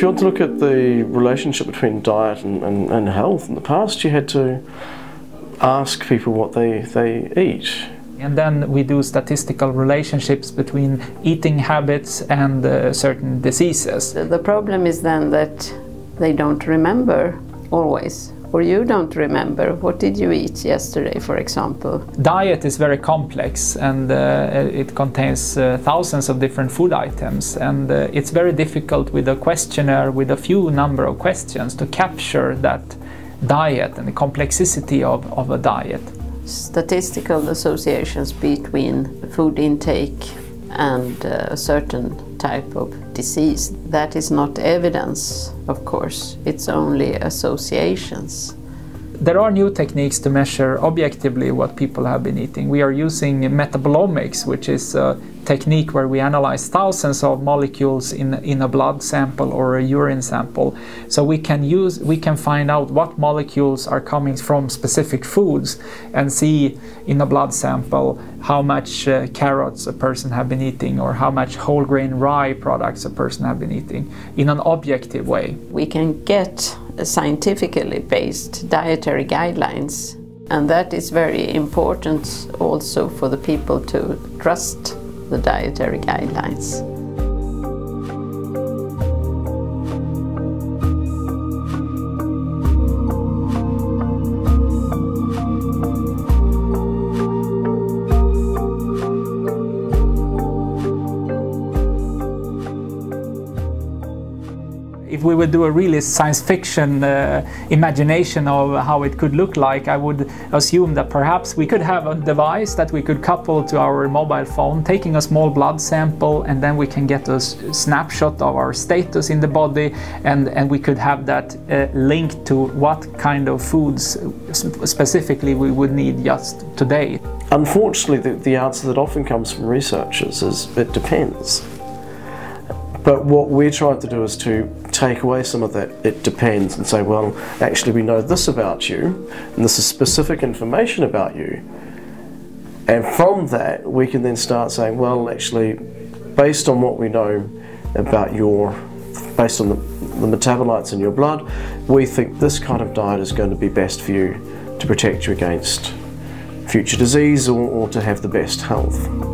you want to look at the relationship between diet and health, in the past you had to ask people what they eat. And then we do statistical relationships between eating habits and certain diseases. The problem is then that they don't remember always. Or you don't remember. What did you eat yesterday, for example? Diet is very complex, and it contains thousands of different food items, and it's very difficult with a questionnaire with a few number of questions to capture that diet and the complexity of a diet. Statistical associations between food intake and a certain type of disease, that is not evidence, of course, it's only associations. There are new techniques to measure objectively what people have been eating. We are using metabolomics, which is a technique where we analyze thousands of molecules in a blood sample or a urine sample. So we can find out what molecules are coming from specific foods and see in a blood sample how much carrots a person have been eating or how much whole grain rye products a person have been eating in an objective way. We can get scientifically based dietary guidelines, and that is very important also for the people to trust the dietary guidelines. If we would do a really science fiction imagination of how it could look like, I would assume that perhaps we could have a device that we could couple to our mobile phone, taking a small blood sample, and then we can get a snapshot of our status in the body, and we could have that linked to what kind of foods specifically we would need just today. Unfortunately, the answer that often comes from researchers is it depends. But what we're trying to do is to take away some of that "it depends" and say, well, actually we know this about you, and this is specific information about you. And from that, we can then start saying, well, actually, based on what we know about based on the metabolites in your blood, we think this kind of diet is going to be best for you to protect you against future disease or to have the best health.